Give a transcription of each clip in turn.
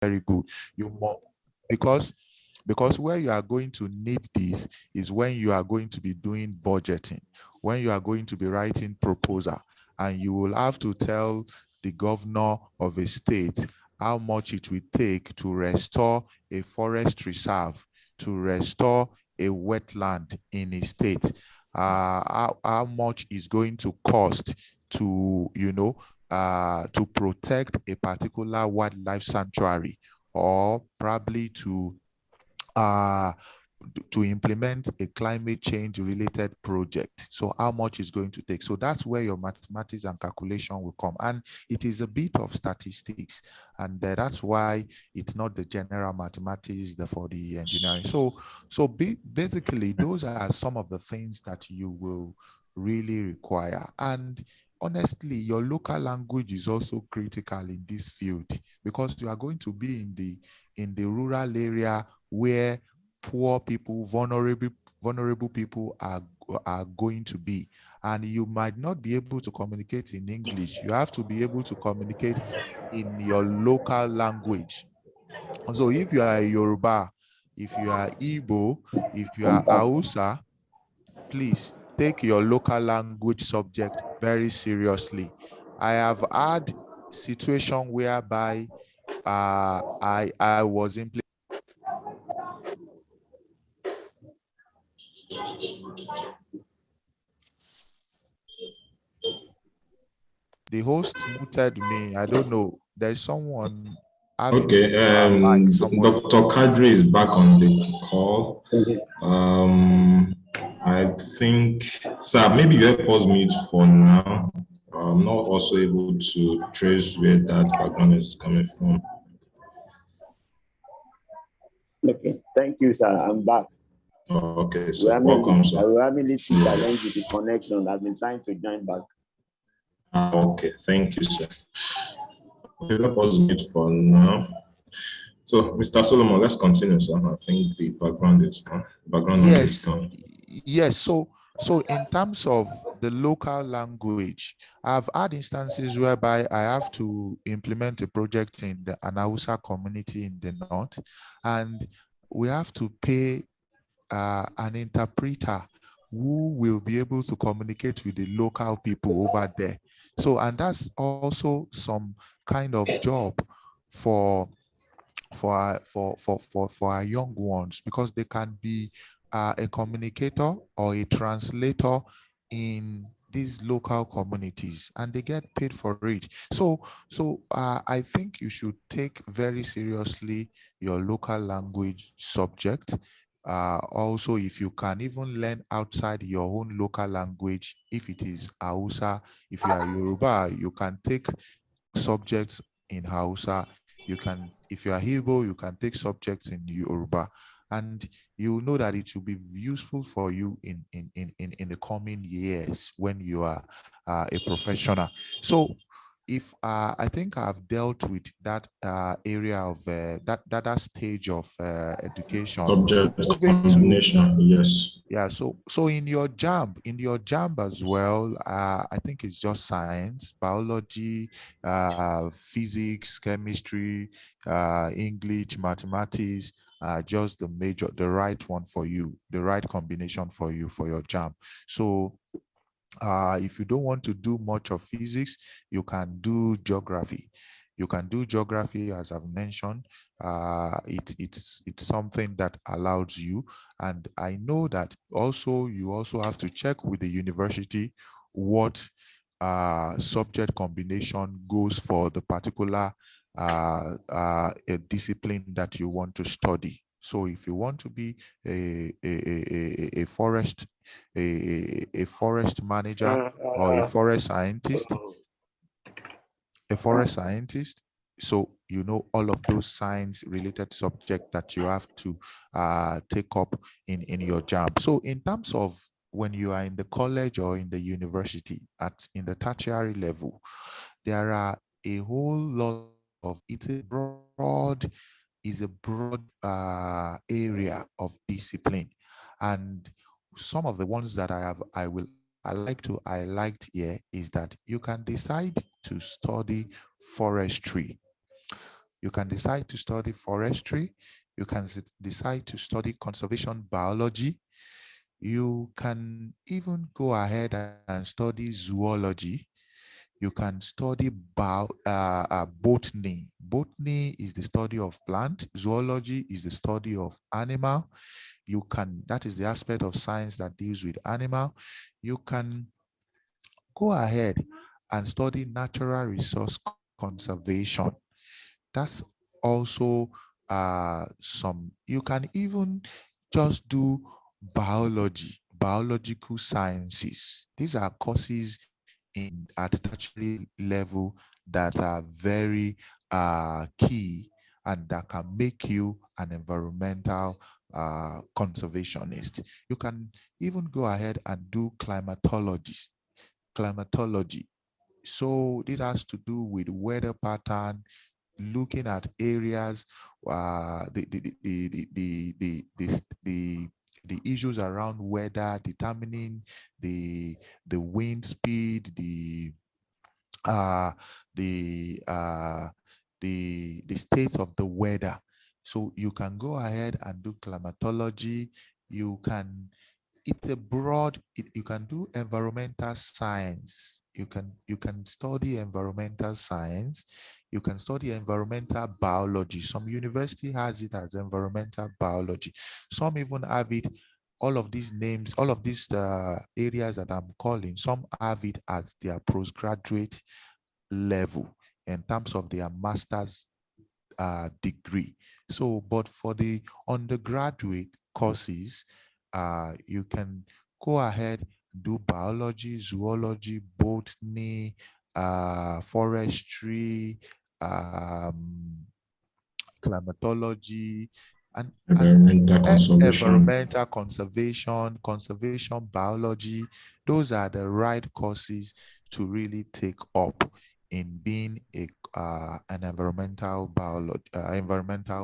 very good. You more because where you are going to need this is when you are going to be doing budgeting, when you are going to be writing proposal, and you will have to tell the governor of a state how much it will take to restore a forest reserve, to restore a wetland in a state, how much is going to cost to, to protect a particular wildlife sanctuary, or probably uh, to implement a climate change related project. So how much is going to take? So that's where your mathematics and calculation will come. And it is a bit of statistics. And that's why it's not the general mathematics for the engineering. So basically, those are some of the things that you will really require. And honestly, your local language is also critical in this field, because you are going to be in the rural area where poor people, vulnerable people are going to be. And you might not be able to communicate in English. You have to be able to communicate in your local language. So if you are a Yoruba, if you are Igbo, if you are Hausa, please take your local language subject very seriously. I have had situation whereby I was implementing. The host muted me. I don't know. There's someone having Okay, an extra mic somewhere. Dr. Kadri is back on the call. I think, sir, maybe you help us mute for now. I'm not also able to trace where that background is coming from. Okay, thank you, sir. I'm back. Oh, okay, so welcome, sir. We're having a little challenge with the connection. I've been trying to join back. Okay, thank you, sir. Okay, help us mute for now. So, Mr. Solomon, let's continue, sir. I think the background is gone. Yes. So in terms of the local language, I've had instances whereby I have to implement a project in the Anausa community in the north, and we have to pay an interpreter who will be able to communicate with the local people over there. So, and that's also some kind of job for our young ones, because they can be a communicator or a translator in these local communities, and they get paid for it. So I think you should take very seriously your local language subject. Also, if you can even learn outside your own local language, if it is Hausa, if you are Yoruba, you can take subjects in Hausa. You can, if you are Igbo, you can take subjects in Yoruba, and you know that it will be useful for you in the coming years when you are a professional. So if I think I've dealt with that area of that stage of education. Subject so moving combination, yes. Yeah, so in your jam as well, I think it's just science, biology, physics, chemistry, English, mathematics, just the right one for you, the right combination for you for your jam. So if you don't want to do much of physics, you can do geography. You can do geography, as I've mentioned. It's something that allows you. And I know that also you also have to check with the university what subject combination goes for the particular a discipline that you want to study. So if you want to be a forest manager or a forest scientist, so you know all of those science related subjects that you have to take up in your job. So in terms of when you are in the college or in the university in the tertiary level, there are a whole lot of, it's a broad area of discipline. And some of the ones that I like to highlight here is that you can decide to study forestry. You can decide to study forestry. You can decide to study conservation biology. You can even go ahead and study zoology. You can study botany. Botany is the study of plant. Zoology is the study of animal. That is the aspect of science that deals with animal. You can go ahead and study natural resource conservation. That's also you can even just do biology, biological sciences. These are courses at tertiary level that are very key and that can make you an environmental conservationist. You can even go ahead and do climatology. So this has to do with weather pattern, looking at areas, the issues around weather, determining the wind speed, uh, the uh, the state of the weather. So you can go ahead and do climatology. You can It's a broad, you can do environmental science. You can study environmental science. You can study environmental biology. Some university has it as environmental biology. Some even have it, all of these names, all of these areas that I'm calling, some have it as their postgraduate level in terms of their master's degree. So, but for the undergraduate courses, you can go ahead, do biology, zoology, botany, forestry, climatology, and Environmental conservation. environmental conservation biology. Those are the right courses to really take up in being an environmental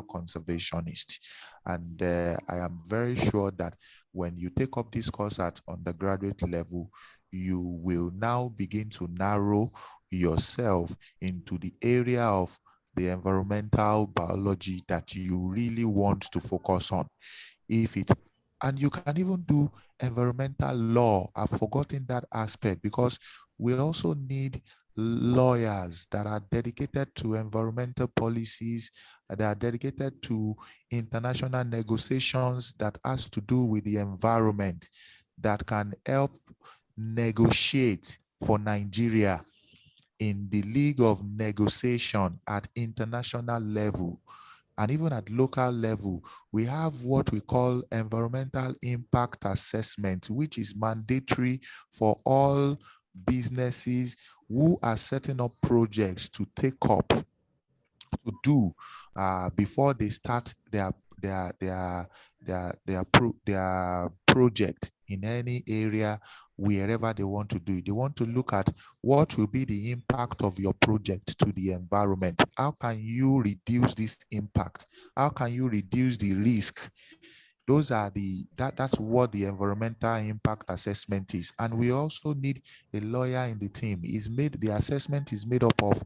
conservationist. And I am very sure that when you take up this course at undergraduate level, you will now begin to narrow yourself into the area of the environmental biology that you really want to focus on. And you can even do environmental law. I've forgotten that aspect because we also need lawyers that are dedicated to environmental policies, that are dedicated to international negotiations that has to do with the environment, that can help negotiate for Nigeria in the league of negotiation at international level and even at local level. We have what we call environmental impact assessment, which is mandatory for all businesses who are setting up projects to take up, to do before they start their project in any area, wherever they want to do it. They want to look at what will be the impact of your project to the environment. How can you reduce this impact? How can you reduce the risk? Those are that's what the environmental impact assessment is. And we also need a lawyer in the team. The assessment is made up of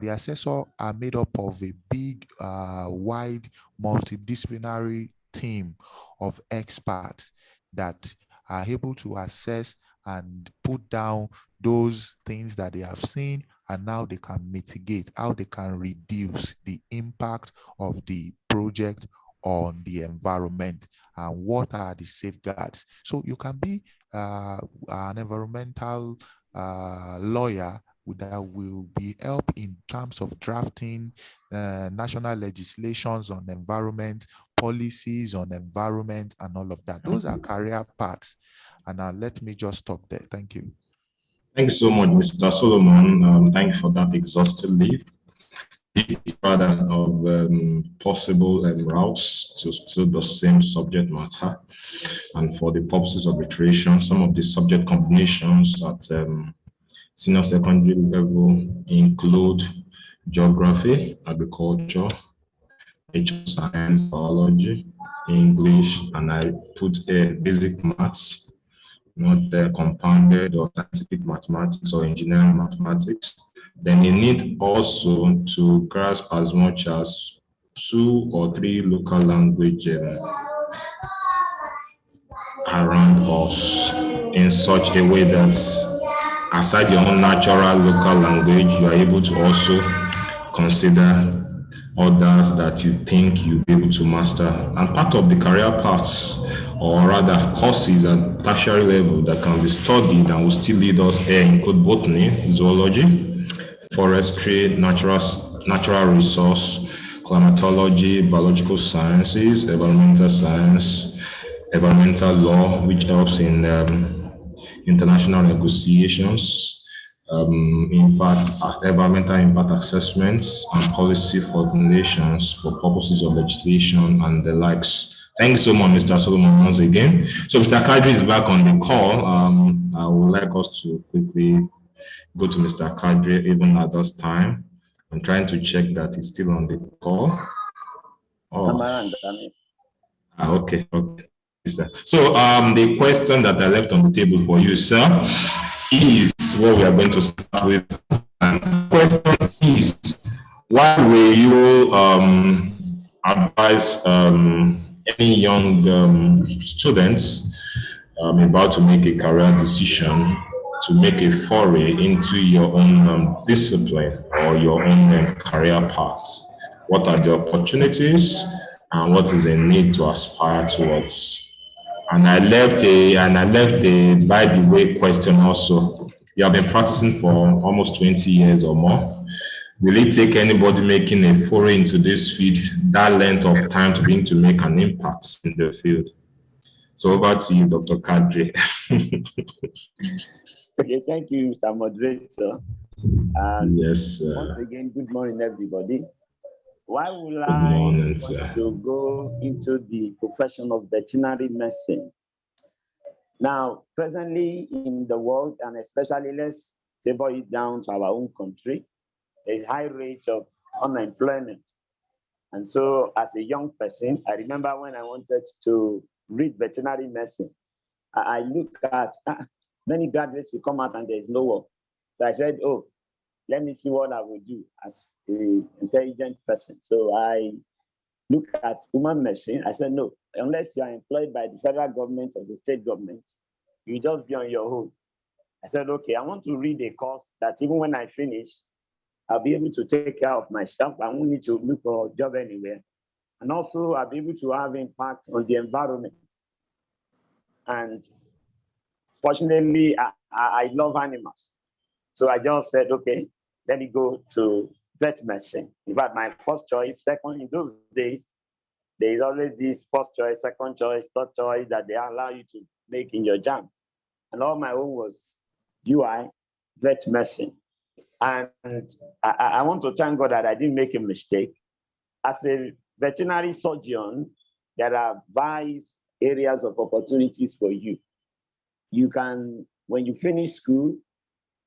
the assessor are made up of a big wide multidisciplinary team of experts that are able to assess and put down those things that they have seen, and now they can mitigate, how they can reduce the impact of the project on the environment, and what are the safeguards. So you can be an environmental lawyer that will be help in terms of drafting national legislations on environment, policies on environment, and all of that. Those are career paths. And let me just stop there. Thank you. Thank you so much, Mr. Solomon. Thank you for that exhaustive leave. Rather of possible routes to still the same subject matter, and for the purposes of iteration, some of the subject combinations at senior secondary level include geography, agriculture, nature science, biology, English, and I put basic maths, not compounded or scientific mathematics or engineering mathematics. then you need also to grasp as much as 2 or 3 local language around us in such a way that aside your own natural local language, you are able to also consider others that you think you'll be able to master. And part of the career paths, or rather courses at tertiary level that can be studied and will still lead us here include botany, zoology, forestry, natural resource, climatology, biological sciences, environmental science, environmental law, which helps in international negotiations, environmental impact assessments, and policy formulations for purposes of legislation and the likes. Thank you so much, Mr. Solomon, once again. So Mr. Kadiri is back on the call. I would like us to quickly go to Mr. Kadiri even at this time. I'm trying to check that he's still on the call. Oh, okay. So the question that I left on the table for you, sir, is what we are going to start with. And the question is, why will you advise any young students about to make a career decision to make a foray into your own discipline or your own career path? What are the opportunities and what is the need to aspire towards? And I left a by the way question also. You have been practicing for almost 20 years or more. Will it take anybody making a foray into this field that length of time to begin to make an impact in the field? So over to you, Dr. Kadiri. Okay, thank you, Mr. Moderator. Yes, sir. Once again, good morning, everybody. Why would I want to go into the profession of veterinary medicine? Now, presently in the world, and especially let's table it down to our own country, there's a high rate of unemployment. And so as a young person, I remember when I wanted to read veterinary medicine, I look at many graduates will come out and there's no work. So I said, oh, let me see what I will do as an intelligent person. So I look at human medicine. I said, no, unless you are employed by the federal government or the state government, you just be on your own. I said, okay, I want to read a course that even when I finish, I'll be able to take care of myself. I won't need to look for a job anywhere. And also I'll be able to have impact on the environment. And fortunately, I love animals. So I just said, okay, let me go to vet medicine. In fact, my first choice, second, in those days, there is always this first choice, second choice, third choice that they allow you to make in your jam. And all my own was UI, vet medicine. And I want to thank God that I didn't make a mistake. As a veterinary surgeon, there are vast areas of opportunities for you. You can, when you finish school,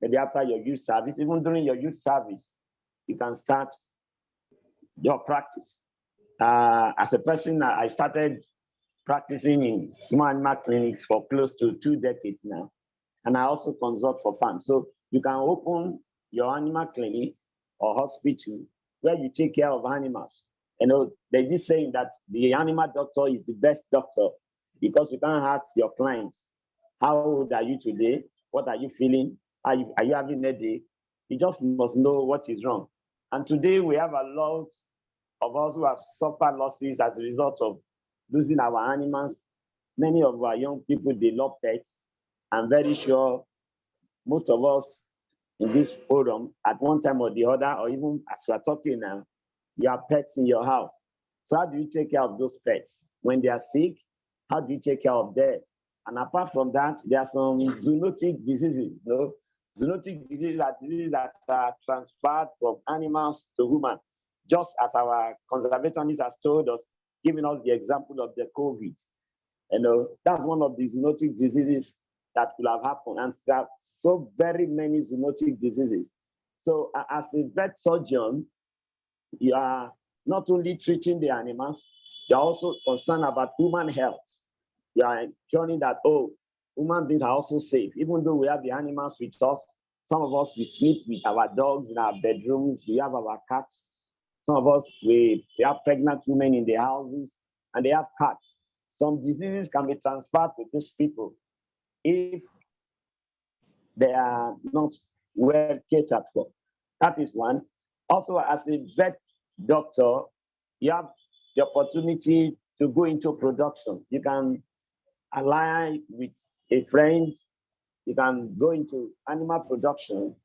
maybe after your youth service, even during your youth service, you can start your practice. As a person, I started practicing in small animal clinics for close to 2 decades now. And I also consult for farms. So you can open your animal clinic or hospital where you take care of animals. You know, there's this saying that the animal doctor is the best doctor because you can't ask your clients, how old are you today? What are you feeling? Are you having a headache? You just must know what is wrong. And today we have a lot of us who have suffered losses as a result of losing our animals. Many of our young people, they love pets. I'm very sure most of us in this forum, at one time or the other, or even as we're talking now, you have pets in your house. So how do you take care of those pets? When they are sick, how do you take care of them? And apart from that, there are some zoonotic diseases. You know? Zoonotic diseases are diseases that are transferred from animals to humans, just as our conservationist has told us, giving us the example of the COVID. You know, that's one of the zoonotic diseases that could have happened. And there are so very many zoonotic diseases. So as a vet surgeon, you are not only treating the animals, you're also concerned about human health. You are ensuring that, oh, human beings are also safe. Even though we have the animals with us, Some of us, we sleep with our dogs in our bedrooms. We have our cats. Some of us, we have pregnant women in their houses and they have cats. Some diseases can be transferred to these people if they are not well catered for. That is one. Also, as a vet doctor, you have the opportunity to go into production. You can ally with a friend. You can go into animal production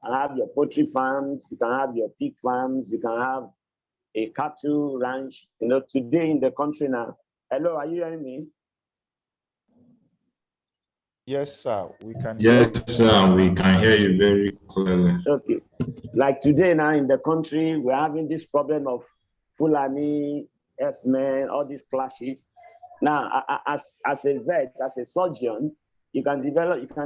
and have your poultry farms. You can have your pig farms. You can have a cattle ranch. You know, today in the country now. Hello, are you hearing me? Yes, sir. We can. Yes, sir. We can hear you very clearly. Okay. Like today now in the country, we're having this problem of Fulani, S-men, all these clashes. Now, as a vet, as a surgeon, you can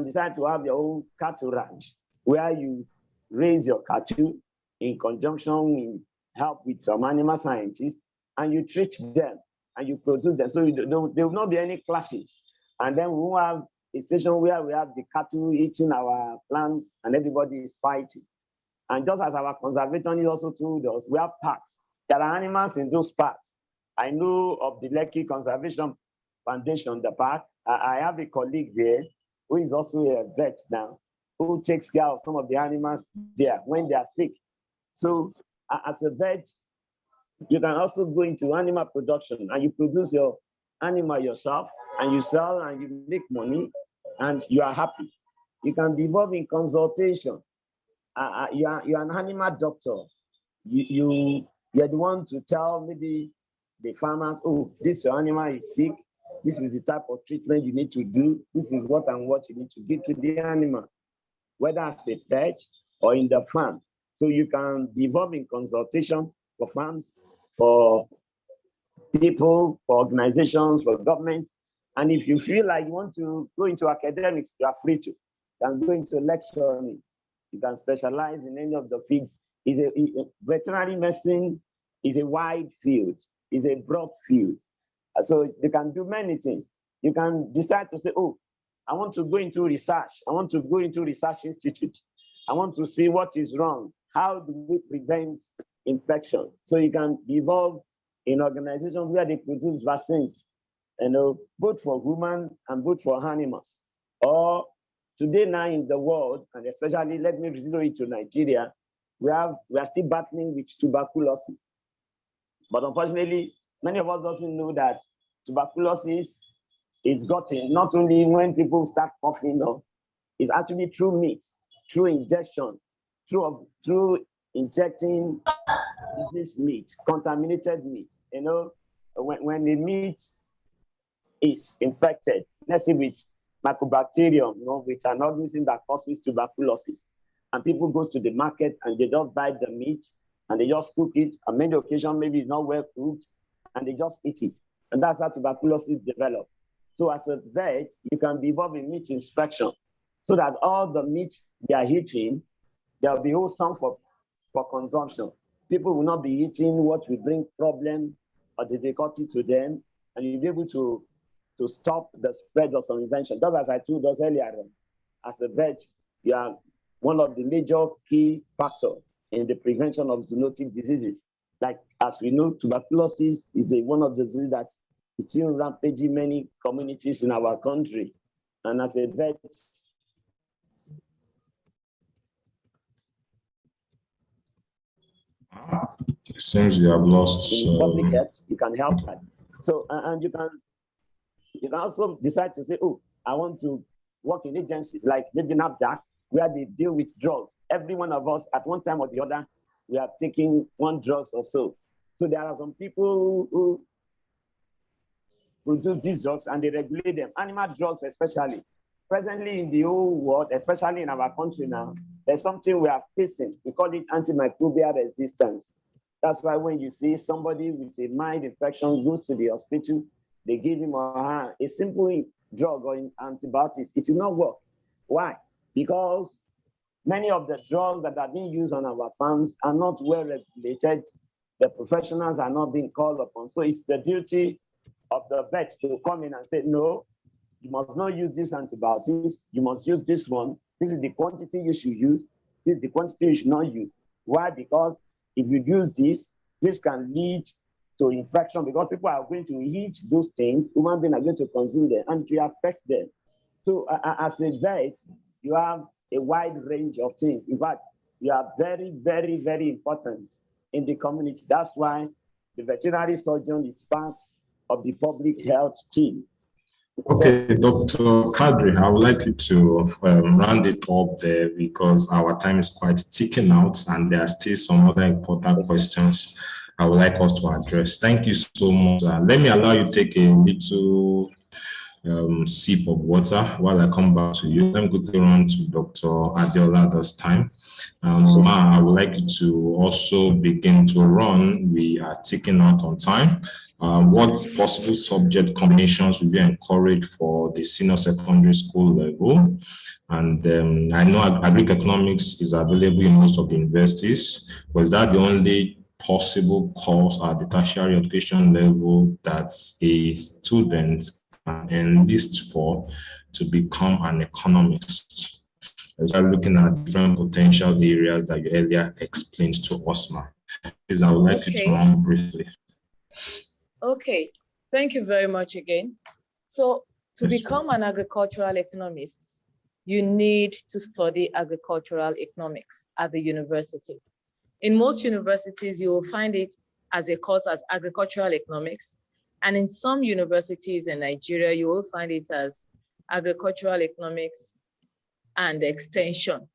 decide to have your own cattle ranch where you raise your cattle in conjunction with help with some animal scientists, and you treat them and you produce them. So there will not be any clashes. And then we will have a situation where we have the cattle eating our plants and everybody is fighting. And just as our conservationist also told us, we have parks. There are animals in those parks. I know of the Lekki Conservation Foundation, the park. I have a colleague there who is also a vet now, who takes care of some of the animals there when they are sick. So as a vet, you can also go into animal production and you produce your animal yourself and you sell and you make money and you are happy. You can be involved in consultation. You're an animal doctor. You're the one to tell maybe the farmers, oh, this animal is sick. This is the type of treatment you need to do. This is what and what you need to give to the animal, whether as a pet or in the farm. So you can be involved in consultation for farms, for people, for organizations, for government. And if you feel like you want to go into academics, you are free to. You can go into lecturing. You can specialize in any of the fields. Veterinary medicine is a wide field, is a broad field. So you can do many things. You can decide to say, oh, I want to go into research. I want to go into research institute. I want to see what is wrong. How do we prevent infection? So you can be involved in organizations where they produce vaccines, you know, both for humans and both for animals. Or today now in the world, and especially let me zero it to Nigeria, we are still battling with tuberculosis. But unfortunately, many of us doesn't know that tuberculosis is gotten not only when people start coughing, no, it's actually through meat, through injection, through injecting this meat, contaminated meat. You know, when the meat is infected, let's say with mycobacterium, you know, which are an organism that causes tuberculosis, and people go to the market and they just buy the meat and they just cook it. On many occasions, maybe it's not well cooked, and they just eat it. And that's how tuberculosis develops. So as a vet, you can be involved in meat inspection so that all the meat they are eating, they'll be wholesome for consumption. People will not be eating what will bring problem or difficulty to them, and you'll be able to stop the spread of some invention. Just as I told us earlier, as a vet, you are one of the major key factors in the prevention of zoonotic diseases. Like, as we know, tuberculosis is one of the diseases that is still rampaging many communities in our country. And as a vet, it seems you have lost. in public health, you can help that. So, and you can also decide to say, oh, I want to work in agencies like maybe NAFDAC, where they deal with drugs. Every one of us, at one time or the other, we are taking one drugs or so. So there are some people who produce these drugs and they regulate them, animal drugs especially. Presently in the whole world, especially in our country now, there's something we are facing. We call it antimicrobial resistance. That's why when you see somebody with a mild infection goes to the hospital, they give him or her a simple drug or antibiotics. It will not work. Why? Because many of the drugs that are being used on our farms are not well regulated. The professionals are not being called upon. So it's the duty of the vet to come in and say, no, you must not use this antibiotics. You must use this one. This is the quantity you should use. This is the quantity you should not use. Why? Because if you use this can lead to infection because people are going to eat those things. Human beings are going to consume them and it will affect them. So as a vet, you have a wide range of things. In fact, you are very, very, very important in the community. That's why the veterinary surgeon is part of the public health team. Okay, Dr. Kadiri, I would like you to round it up there because our time is quite ticking out and there are still some other important questions I would like us to address. Thank you so much. Let me allow you to take a little sip of water while I come back to you. Let me quickly run to Dr. Adeola this time. Ma, I would like you to also begin to run. We are ticking out on time. What possible subject combinations will be encouraged for the senior secondary school level? And I know agric economics is available in most of the universities. Was that the only possible course at the tertiary education level that a student can enlist for to become an economist? We are looking at different potential areas that you earlier explained to us, ma. Please, I would like you to run briefly. Okay, thank you very much again. So to become an agricultural economist, you need to study agricultural economics at the university. In most universities, you will find it as a course as agricultural economics. And in some universities in Nigeria, you will find it as agricultural economics and extension,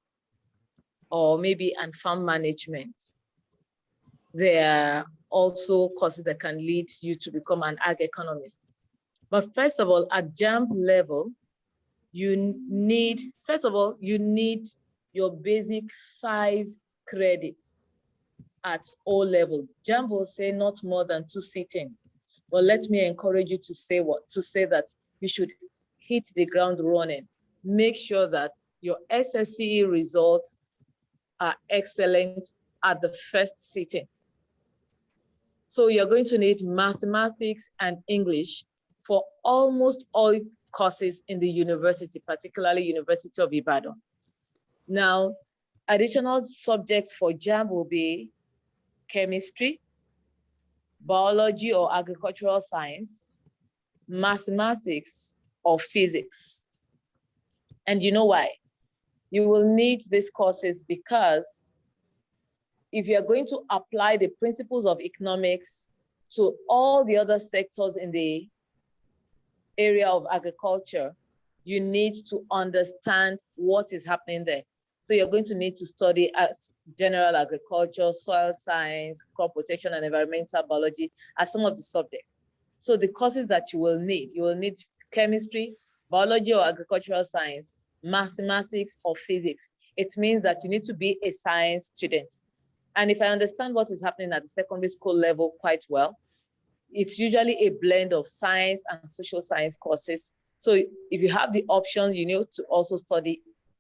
or maybe and farm management. There are also courses that can lead you to become an ag economist. But first of all, at JAMB level, you need your basic 5 credits at O level. JAMB will say not more than 2 sittings. But let me encourage you to say that you should hit the ground running. Make sure that your SSCE results are excellent at the first sitting. So you're going to need mathematics and English for almost all courses in the university, particularly University of Ibadan. Now, additional subjects for JAMB will be chemistry, biology or agricultural science, mathematics or physics. And you know why? You will need these courses because if you're going to apply the principles of economics to all the other sectors in the area of agriculture, you need to understand what is happening there. So you're going to need to study general agriculture, soil science, crop protection, and environmental biology as some of the subjects. So the courses that you will need chemistry, biology or agricultural science, mathematics or physics. It means that you need to be a science student. And if I understand what is happening at the secondary school level quite well, it's usually a blend of science and social science courses. So if you have the option, you need to also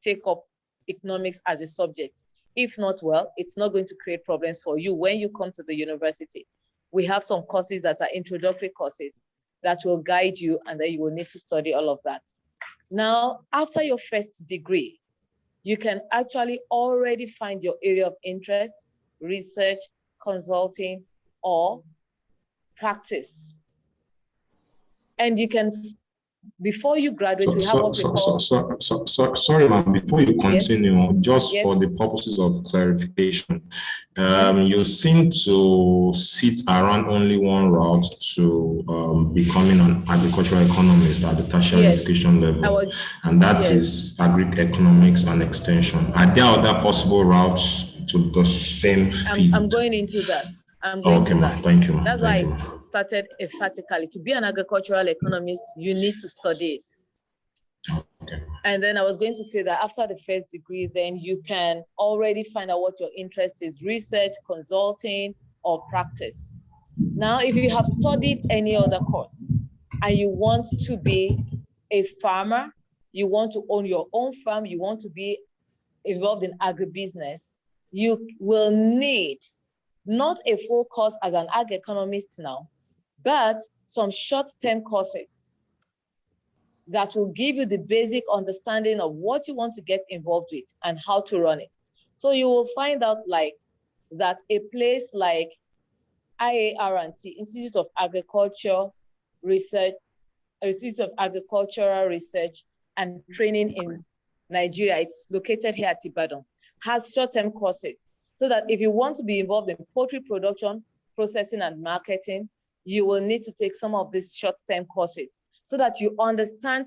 take up economics as a subject. If not, well, it's not going to create problems for you when you come to the university. We have some courses that are introductory courses that will guide you, and then you will need to study all of that. Now, after your first degree, you can actually already find your area of interest, research, consulting, or practice. And you can, before you graduate, we have what we call... Sorry, ma'am, before you continue, just for the purposes of clarification, you seem to sit around only one route to becoming an agricultural economist at the tertiary education level, and that is agri-economics and extension. Are there other possible routes to the same field? I'm going into that. Thank you, ma'am. That's why I started emphatically. To be an agricultural economist, you need to study it. Okay. And then I was going to say that after the first degree, then you can already find out what your interest is, research, consulting, or practice. Now, if you have studied any other course and you want to be a farmer, you want to own your own farm, you want to be involved in agribusiness, you will need not a full course as an ag economist now, but some short-term courses that will give you the basic understanding of what you want to get involved with and how to run it. So you will find out like that a place like IAR&T, Institute of Agriculture Research, Institute of Agricultural Research and Training in Nigeria, it's located here at Ibadan, has short-term courses. So that if you want to be involved in poultry production, processing and marketing, you will need to take some of these short-term courses so that you understand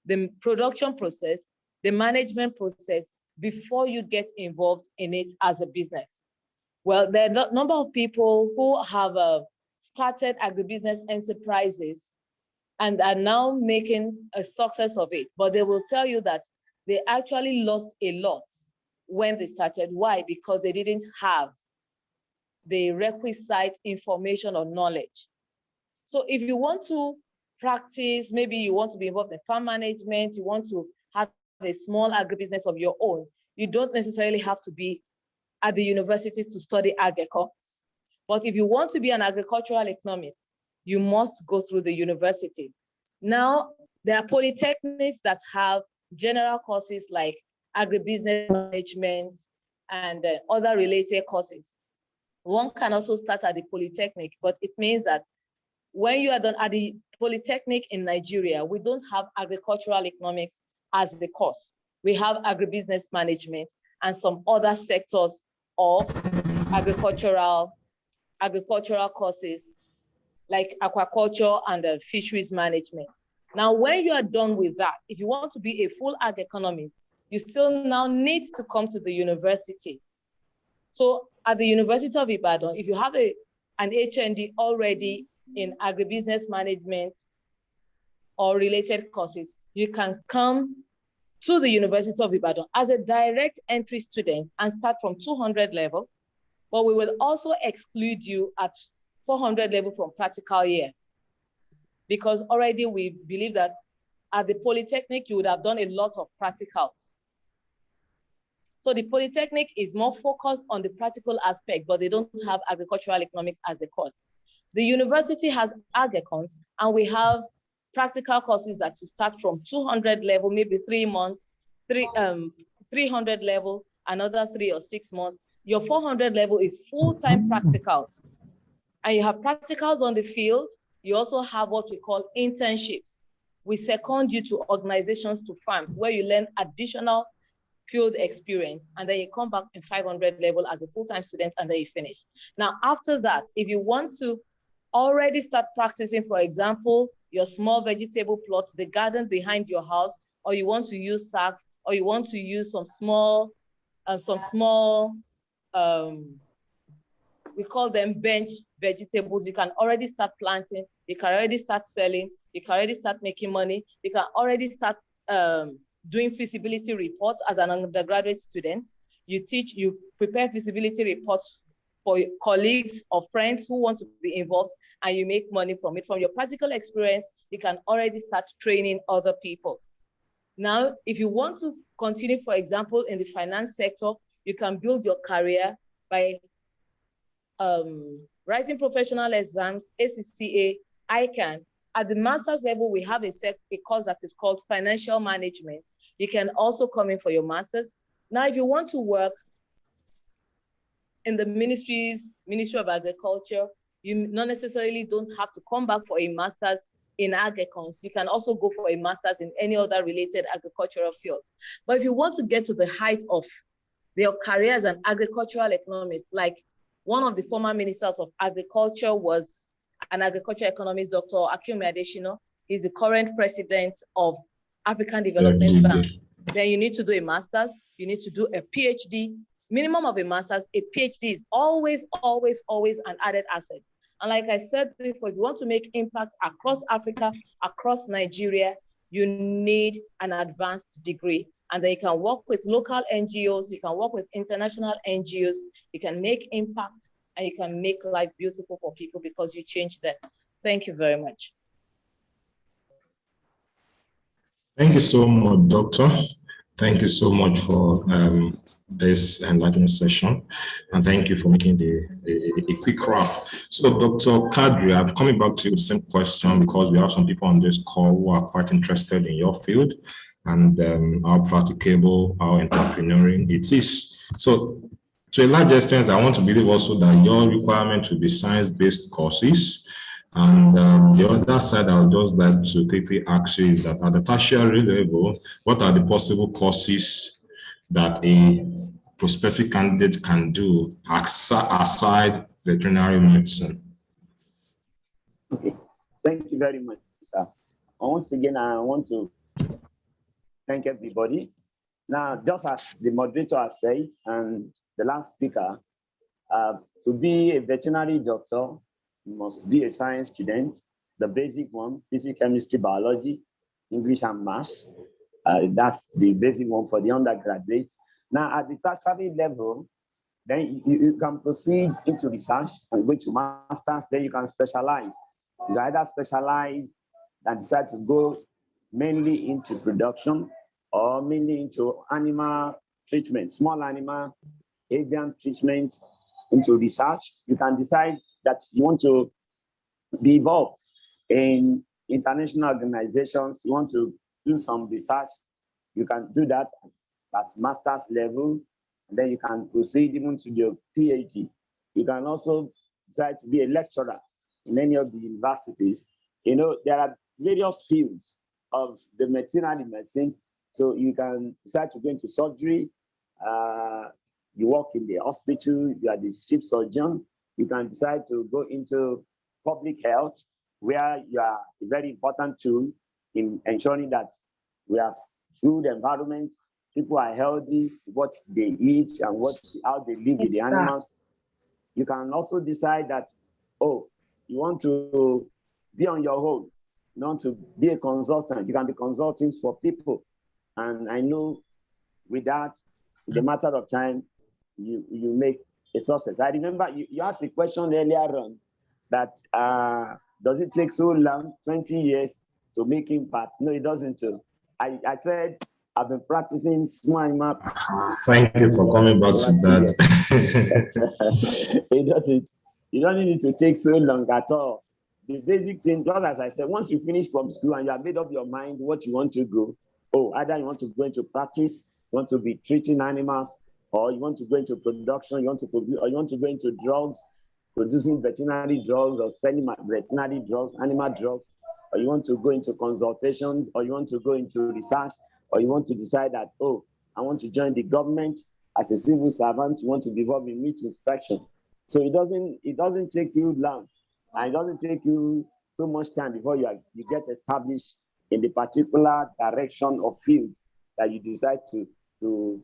the production process, the management process before you get involved in it as a business. Well, there are a number of people who have started agribusiness enterprises and are now making a success of it, but they will tell you that they actually lost a lot when they started. Why? Because they didn't have the requisite information or knowledge. So if you want to practice, maybe you want to be involved in farm management, you want to have a small agribusiness of your own, you don't necessarily have to be at the university to study agriculture. But if you want to be an agricultural economist, you must go through the university. Now, there are polytechnics that have general courses like agribusiness management and other related courses. One can also start at the polytechnic, but it means that when you are done at the polytechnic in Nigeria, we don't have agricultural economics as the course. We have agribusiness management and some other sectors of agricultural courses like aquaculture and fisheries management. Now, when you are done with that, if you want to be a full ag economist, you still now need to come to the university. So at the University of Ibadan, if you have an HND already in agribusiness management or related courses, you can come to the University of Ibadan as a direct entry student and start from 200 level, but we will also exclude you at 400 level from practical year, because already we believe that at the Polytechnic, you would have done a lot of practicals. So the Polytechnic is more focused on the practical aspect, but they don't have agricultural economics as a course. The university has AgEcons, and we have practical courses that you start from 200 level, maybe 3 months, 300 level, another 3 or 6 months. Your 400 level is full-time practicals. And you have practicals on the field. You also have what we call internships. We second you to organizations, to farms, where you learn additional field experience, and then you come back in 500 level as a full-time student, and then you finish. Now, after that, if you want to already start practicing, for example, your small vegetable plot, the garden behind your house, or you want to use sacks, or you want to use some small, we call them bench vegetables, you can already start planting, you can already start selling, you can already start making money, you can already start doing feasibility reports as an undergraduate student. You prepare feasibility reports for colleagues or friends who want to be involved, and you make money from it. From your practical experience, you can already start training other people. Now, if you want to continue, for example, in the finance sector, you can build your career by writing professional exams, ACCA, ICANN. At the master's level, we have a course that is called financial management. You can also come in for your master's. Now, if you want to work in the Ministry of Agriculture, you not necessarily don't have to come back for a master's in AgEcons. You can also go for a master's in any other related agricultural field. But if you want to get to the height of their career as an agricultural economist, like one of the former ministers of agriculture was an agriculture economist, Dr. Akiumi Adeshino. He's the current president of African Development Bank. Then you need to do a master's, you need to do a PhD, minimum of a master's. A PhD is always, always, always an added asset. And like I said before, if you want to make impact across Africa, across Nigeria, you need an advanced degree. And then you can work with local NGOs, you can work with international NGOs, you can make impact, and you can make life beautiful for people because you change them. Thank you very much. Thank you so much, Doctor. Thank you so much for this enlightening session, and thank you for making a quick wrap. So, Dr. Kadiri, I'm coming back to you with the same question because we have some people on this call who are quite interested in your field and how practicable, how entrepreneurial it is. So, to a large extent, I want to believe also that your requirement will be science-based courses. And the other side I would just like to quickly ask you is that at the tertiary level, what are the possible courses that a prospective candidate can do aside veterinary medicine? Okay, thank you very much, sir. Once again, I want to thank everybody. Now, just as the moderator has said, and the last speaker, to be a veterinary doctor, you must be a science student, the basic one, physics, chemistry, biology, English and maths. That's the basic one for the undergraduate. Now, at the tertiary level, then you can proceed into research and go to masters, then you can specialize. You either specialize and decide to go mainly into production or mainly into animal treatment, small animal, avian treatment, into research. You can decide that you want to be involved in international organizations, you want to do some research, you can do that at master's level, and then you can proceed even to your PhD. You can also decide to be a lecturer in any of the universities. You know, there are various fields of the veterinary medicine. So you can decide to go into surgery, you work in the hospital, you are the chief surgeon. You can decide to go into public health, where you are a very important tool in ensuring that we have food environment, people are healthy, what they eat and how they live with the animals. You can also decide that, oh, you want to be on your own, you want to be a consultant. You can be consulting for people. And I know with that, in the matter of time, you make a success. I remember you asked a question earlier on that does it take so long, 20 years to make impact? No, it doesn't. I said I've been practicing small animal. Thank you for coming back to that. It doesn't. You don't need to take so long at all. The basic thing, just as I said, once you finish from school and you have made up your mind what you want to go, either you want to go into practice, you want to be treating animals, or you want to go into production, you want to produce, or you want to go into drugs, producing veterinary drugs or selling veterinary drugs, animal drugs, or you want to go into consultations, or you want to go into research, or you want to decide that, I want to join the government as a civil servant, you want to be involved in meat inspection. So it doesn't take you long, and it doesn't take you so much time before you get established in the particular direction or field that you decide to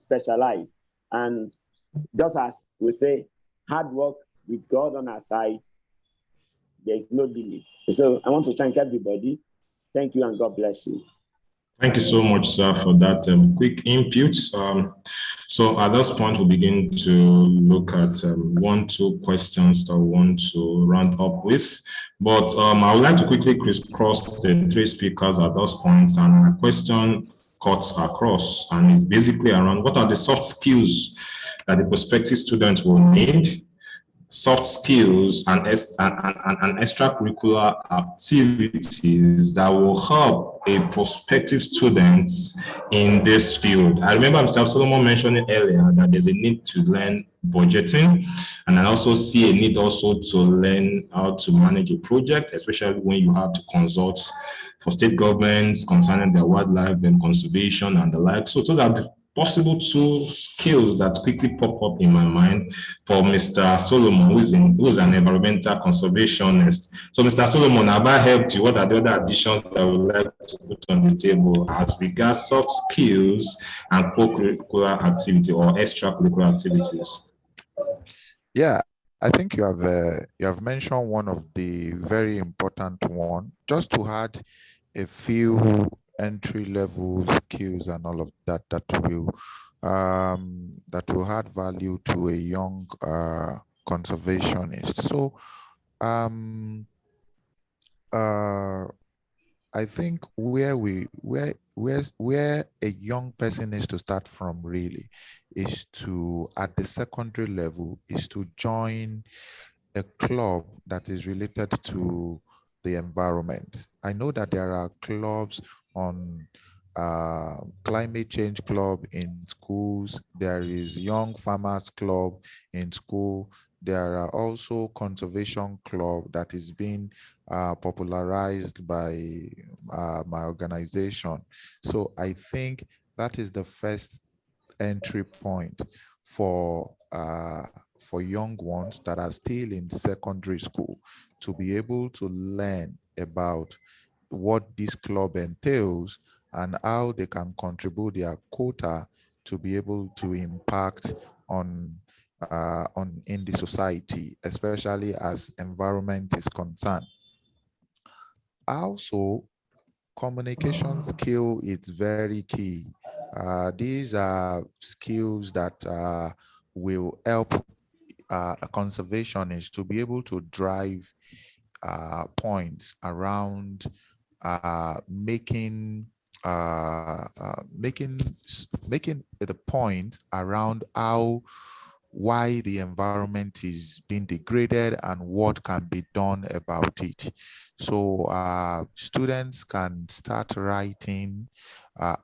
specialize. And just as we say, hard work with God on our side, there's no limit. So I want to thank everybody. Thank you and God bless you. Thank you so much, sir, for that quick input. So at this point, we'll begin to look at 1-2 questions that we want to round up with. But I would like to quickly crisscross the 3 speakers at this point, and my question cuts across, and it's basically around what are the soft skills that the prospective students will need, soft skills and extracurricular activities that will help a prospective student in this field. I remember Mr. Solomon mentioning earlier that there's a need to learn budgeting, and I also see a need also to learn how to manage a project, especially when you have to consult for state governments concerning their wildlife and conservation and the like. So those are the possible 2 skills that quickly pop up in my mind for Mr. Solomon, who is an environmental conservationist. So, Mr. Solomon, have I helped you? What are the other additions that I would like to put on the table as regards soft skills and co-curricular activity or extracurricular activities? Yeah, I think you have mentioned one of the very important one. Just to add a few entry-level skills and all of that will add value to a young conservationist. So I think where where a young person needs to start from really is to, at the secondary level, is to join a club that is related to the environment. I know that there are clubs on climate change club in schools. There is young farmers club in school. There are also conservation club that is being popularized by my organization. So I think that is the first entry point for young ones that are still in secondary school to be able to learn about what this club entails and how they can contribute their quota to be able to impact on in the society, especially as environment is concerned. Also, communication skill is very key. These are skills that will help a conservationist to be able to drive points around making the point around why the environment is being degraded and what can be done about it. So students can start writing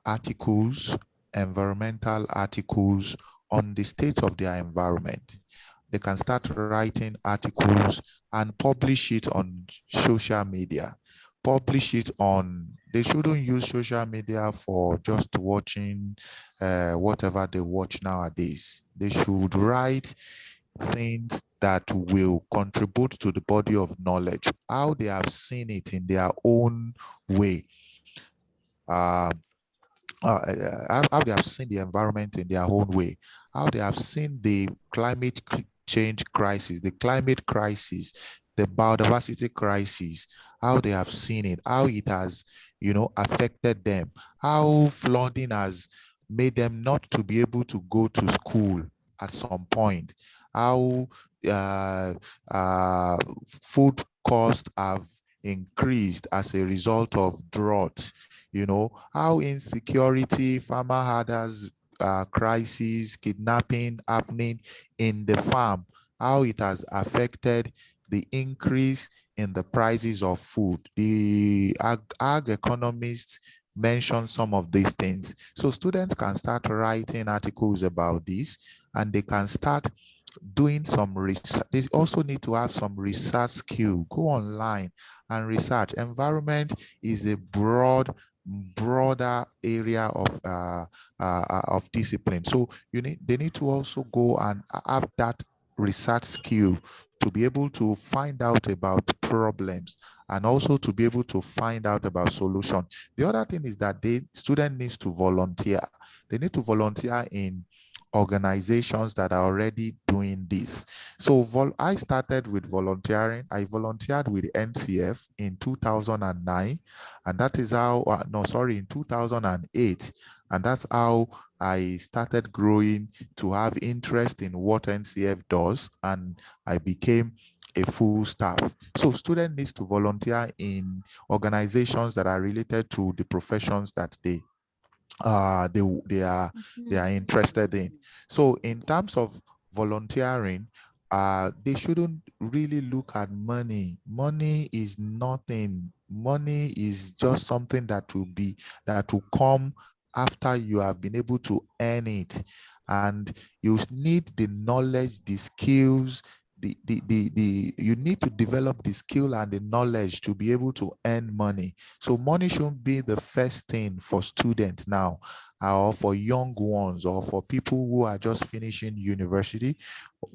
articles, environmental articles on the state of their environment. They can start writing articles and publish it on social media. Publish it on, they shouldn't use social media for just watching whatever they watch nowadays. They should write things that will contribute to the body of knowledge, how they have seen it in their own way. Uh, how they have seen the environment in their own way, how they have seen the climate change crisis, the climate crisis, the biodiversity crisis, how they have seen it, how it has, affected them, how flooding has made them not to be able to go to school at some point, how uh, uh, food costs have increased as a result of drought, how insecurity, farmer herders crisis, kidnapping happening in the farm, how it has affected the increase in the prices of food. The ag economists mentioned some of these things. So students can start writing articles about this, and they can start doing some research. They also need to have some research skill. Go online and research. Environment is a broader area of discipline. So they need to also go and have that research skill to be able to find out about problems and also to be able to find out about solution. The other thing is that student needs to volunteer. They need to volunteer in organizations that are already doing this. So I started with volunteering. I volunteered with NCF in 2009, and that is how, in 2008. And that's how I started growing to have interest in what NCF does, and I became a full staff. So student needs to volunteer in organizations that are related to the professions that they are interested in. So in terms of volunteering, they shouldn't really look at money. Money is nothing. Money is just something that will come after you have been able to earn it. And you need the knowledge, the skills, you need to develop the skill and the knowledge to be able to earn money. So money shouldn't be the first thing for students now, or for young ones, or for people who are just finishing university.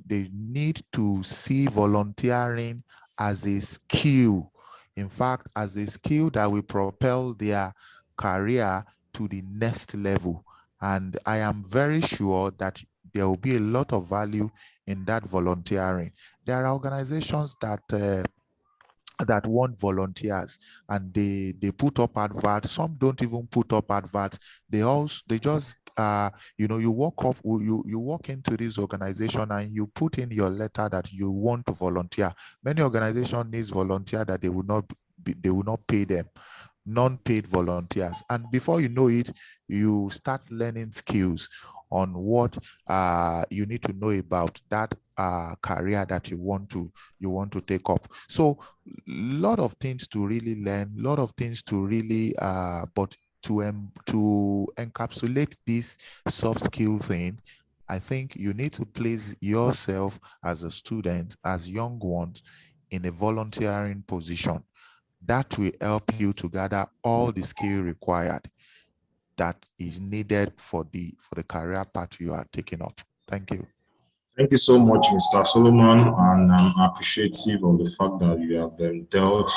They need to see volunteering as a skill. In fact, as a skill that will propel their career to the next level. And I am very sure that there will be a lot of value in that volunteering. There are organizations that want volunteers, and they put up adverts. Some don't even put up adverts. They just you walk into this organization and you put in your letter that you want to volunteer. Many organizations needs volunteer that they will not pay them. non-paid volunteers. And before you know it, you start learning skills on what you need to know about that career that you want to take up. So a lot of things to really learn, a lot of things to really but to encapsulate this soft skill thing, I think you need to place yourself as a student, as young ones, in a volunteering position. That will help you to gather all the skill required that is needed for the career path you are taking up. Thank you. Thank you so much, Mr. Solomon, and I'm appreciative of the fact that you have dealt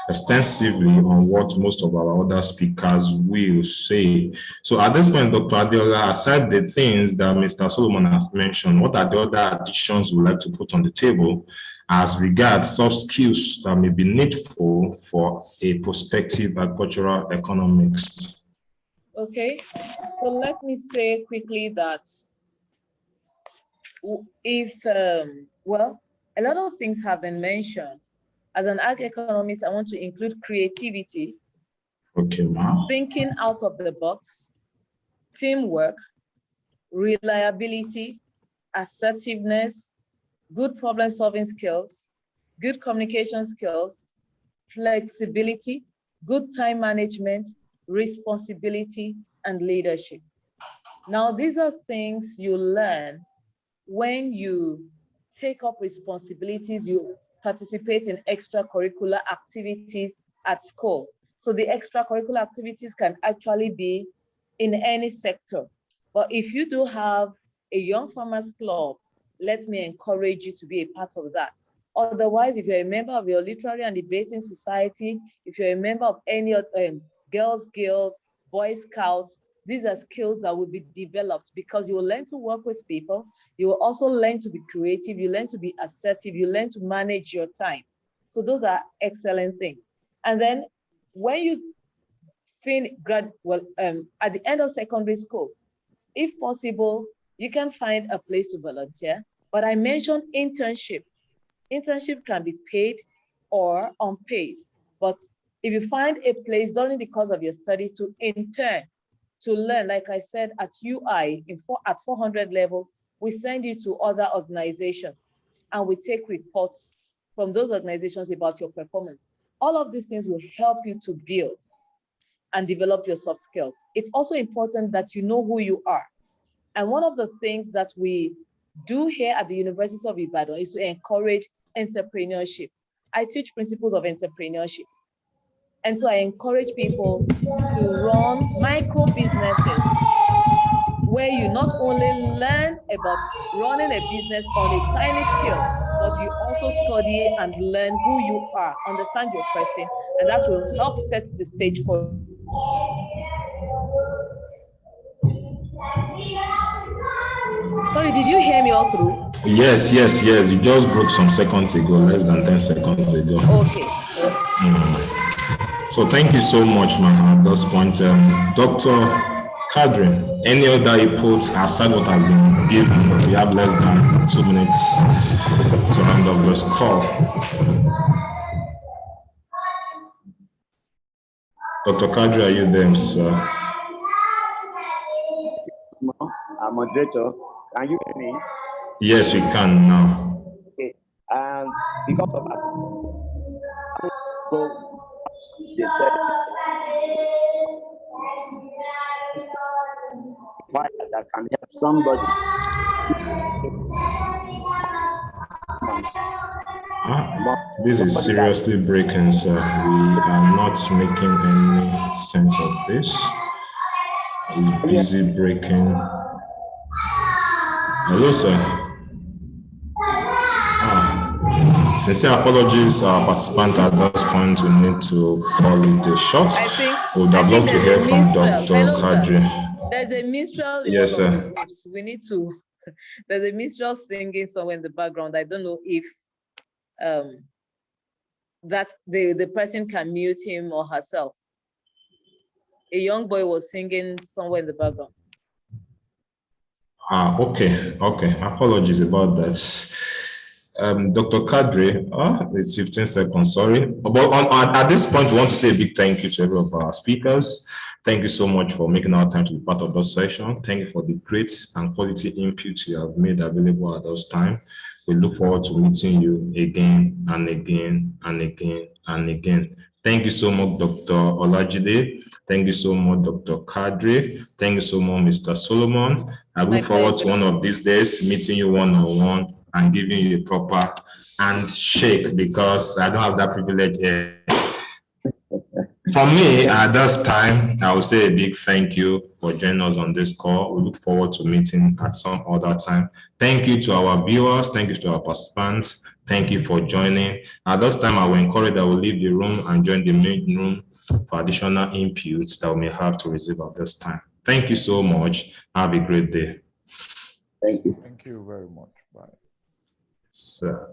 extensively on what most of our other speakers will say. So at this point, Dr. Adeola, aside the things that Mr. Solomon has mentioned, what are the other additions you would like to put on the table as regards soft skills that may be needful for a prospective agricultural economist? Okay, so let me say quickly that if, well, a lot of things have been mentioned. As an ag economist, I want to include creativity, okay, ma'am. Thinking out of the box, teamwork, reliability, assertiveness, good problem-solving skills, good communication skills, flexibility, good time management, responsibility, and leadership. Now, these are things you learn when you take up responsibilities, you participate in extracurricular activities at school. So the extracurricular activities can actually be in any sector. But if you do have a Young Farmers Club, let me encourage you to be a part of that. Otherwise, if you're a member of your literary and debating society, if you're a member of any Girls Guild, Boy Scouts, these are skills that will be developed because you will learn to work with people. You will also learn to be creative. You learn to be assertive. You learn to manage your time. So those are excellent things. And then when you at the end of secondary school, if possible, you can find a place to volunteer. But I mentioned internship. Internship can be paid or unpaid. But if you find a place during the course of your study to intern, to learn, like I said, at UI, at 400 level, we send you to other organizations and we take reports from those organizations about your performance. All of these things will help you to build and develop your soft skills. It's also important that you know who you are. And one of the things that we do here at the University of Ibadan is to encourage entrepreneurship. I teach principles of entrepreneurship. And so I encourage people to run micro businesses where you not only learn about running a business on a tiny scale, but you also study and learn who you are, understand your person, and that will help set the stage for. Sorry, did you hear me all through? Yes. You just broke some seconds ago, less than 10 seconds ago. Okay. So thank you so much, man, at this point. Dr. Kadiri, any other inputs aside what has been given? We have less than 2 minutes to end up this call. Dr. Kadiri, are you there, sir? Moderator, can you hear me? Yes, we can now. Okay. Because of that, they said that can help somebody. This is seriously breaking, sir. We are not making any sense of this. It's busy breaking. Hello, sir. Sincere apologies, our participant at this point. We need to call it a short. We would have loved to hear from Dr. Kadiri. There's a minstrel in yes, one of sir. the groups. We need to. There's a minstrel singing somewhere in the background. I don't know if that the person can mute him or herself. A young boy was singing somewhere in the background. Okay. Apologies about that. Dr. Kadiri, it's 15 seconds, sorry. But at this point, we want to say a big thank you to every of our speakers. Thank you so much for making our time to be part of this session. Thank you for the great and quality input you have made available at this time. We look forward to meeting you again and again and again and again. Thank you so much, Dr. Olajide. Thank you so much, Dr. Kadiri. Thank you so much, Mr. Solomon. I look forward to one of these days meeting you one-on-one and giving you a proper handshake, because I don't have that privilege here. For me, at this time, I will say a big thank you for joining us on this call. We look forward to meeting at some other time. Thank you to our viewers. Thank you to our participants. Thank you for joining. At this time, I will encourage that we leave the room and join the main room for additional inputs that we may have to receive at this time. Thank you so much. Have a great day. Thank you. Thank you very much. Bye. So.